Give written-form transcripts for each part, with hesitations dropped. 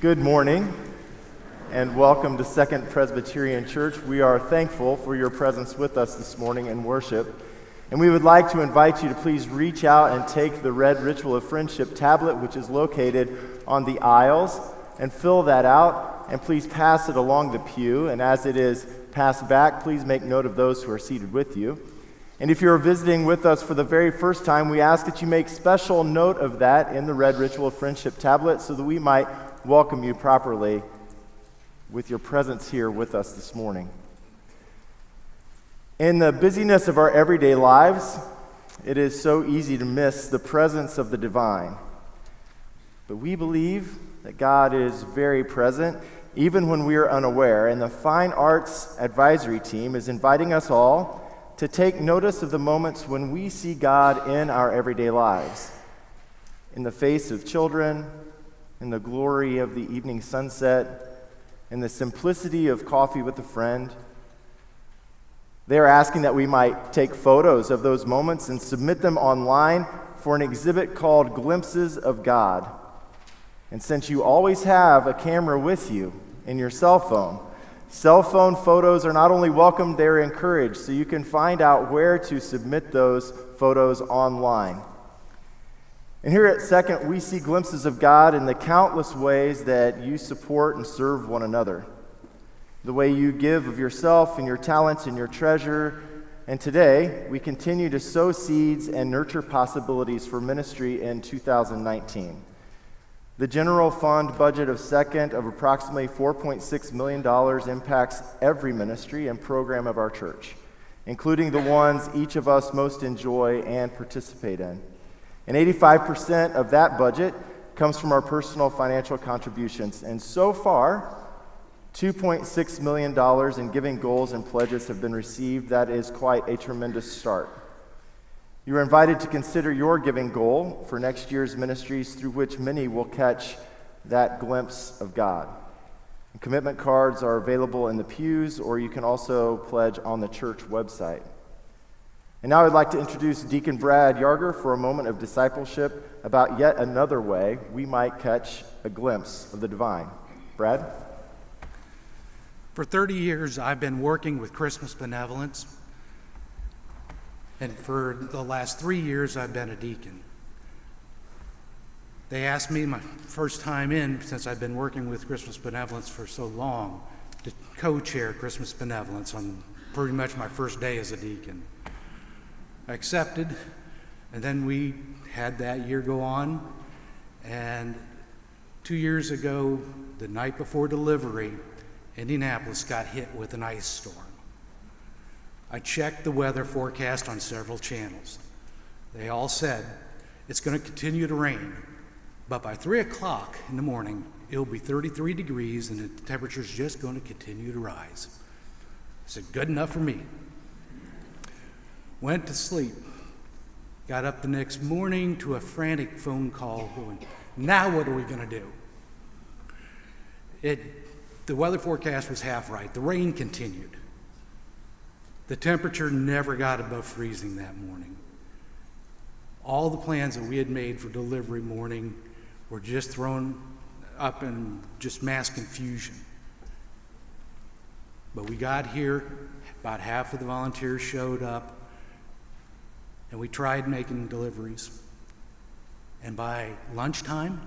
Good morning and welcome to Second Presbyterian Church. We are thankful for your presence with us this morning in worship. And we would like to invite you to please reach out and take the red Ritual of Friendship tablet, which is located on the aisles, and fill that out. And please pass it along the pew. And as it is passed back, please make note of those who are seated with you. And if you're visiting with us for the very first time, we ask that you make special note of that in the red Ritual of Friendship tablet so that we might welcome you properly with your presence here with us this morning. In the busyness of our everyday lives, it is so easy to miss the presence of the divine. But we believe that God is very present even when we are unaware, and the Fine Arts Advisory Team is inviting us all to take notice of the moments when we see God in our everyday lives, in the face of children, in the glory of the evening sunset, in the simplicity of coffee with a friend. They are asking that we might take photos of those moments and submit them online for an exhibit called Glimpses of God. And since you always have a camera with you in your cell phone photos are not only welcome, they're encouraged, so you can find out where to submit those photos online. And here at Second, we see glimpses of God in the countless ways that you support and serve one another. The way you give of yourself and your talents and your treasure. And today, we continue to sow seeds and nurture possibilities for ministry in 2019. The general fund budget of Second of approximately $4.6 million impacts every ministry and program of our church, including the ones each of us most enjoy and participate in. And 85% of that budget comes from our personal financial contributions. And so far, $2.6 million in giving goals and pledges have been received. That is quite a tremendous start. You are invited to consider your giving goal for next year's ministries, through which many will catch that glimpse of God. And commitment cards are available in the pews, or you can also pledge on the church website. And now I'd like to introduce Deacon Brad Yarger for a moment of discipleship about yet another way we might catch a glimpse of the divine. Brad? For 30 years, I've been working with Christmas Benevolence, and for the last 3 years, I've been a deacon. They asked me my first time in, since I've been working with Christmas Benevolence for so long, to co-chair Christmas Benevolence on pretty much my first day as a deacon. I accepted, and then we had that year go on, and 2 years ago, the night before delivery, Indianapolis got hit with an ice storm. I checked the weather forecast on several channels. They all said it's going to continue to rain, but by 3 o'clock in the morning, it'll be 33 degrees and the temperature's just going to continue to rise. I said, good enough for me. Went to sleep. Got up the next morning to a frantic phone call going, now what are we going to do? The weather forecast was half right. The rain continued. The temperature never got above freezing that morning. All the plans that we had made for delivery morning were just thrown up in just mass confusion. But we got here, about half of the volunteers showed up, and we tried making deliveries. And by lunchtime,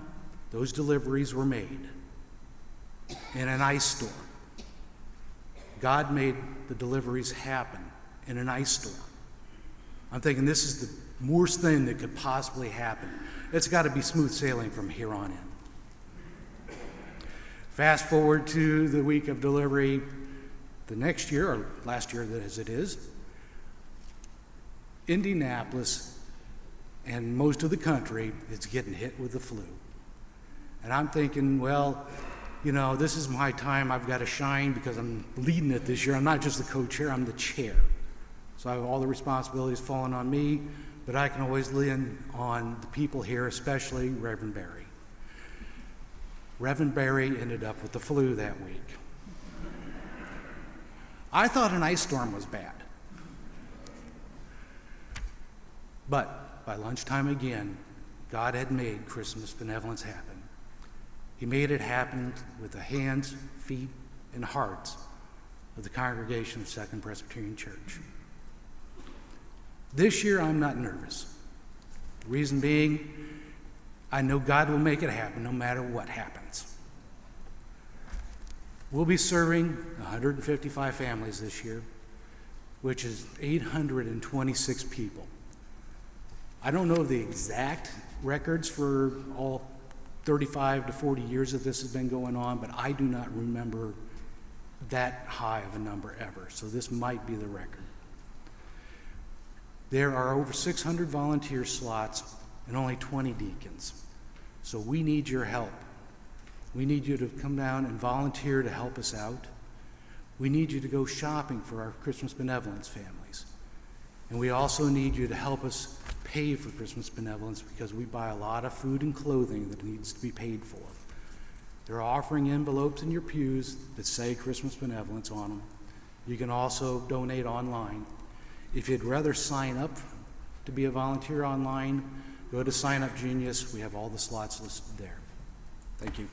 those deliveries were made in an ice storm. God made the deliveries happen in an ice storm. I'm thinking this is the worst thing that could possibly happen. It's got to be smooth sailing from here on in. Fast forward to the week of delivery, the next year, or last year as it is, Indianapolis and most of the country is getting hit with the flu. And I'm thinking, well, you know, this is my time. I've got to shine because I'm leading it this year. I'm not just the co-chair, I'm the chair. So I have all the responsibilities falling on me, but I can always lean on the people here, especially Reverend Barry. Reverend Barry ended up with the flu that week. I thought an ice storm was bad. But by lunchtime again, God had made Christmas Benevolence happen. He made it happen with the hands, feet, and hearts of the congregation of Second Presbyterian Church. This year, I'm not nervous. The reason being, I know God will make it happen no matter what happens. We'll be serving 155 families this year, which is 826 people. I don't know the exact records for all 35 to 40 years that this has been going on, but I do not remember that high of a number ever, so this might be the record. There are over 600 volunteer slots and only 20 deacons, so we need your help. We need you to come down and volunteer to help us out. We need you to go shopping for our Christmas Benevolence families. And we also need you to help us pay for Christmas Benevolence because we buy a lot of food and clothing that needs to be paid for. They're offering envelopes in your pews that say Christmas Benevolence on them. You can also donate online. If you'd rather sign up to be a volunteer online, go to Sign Up Genius. We have all the slots listed there. Thank you.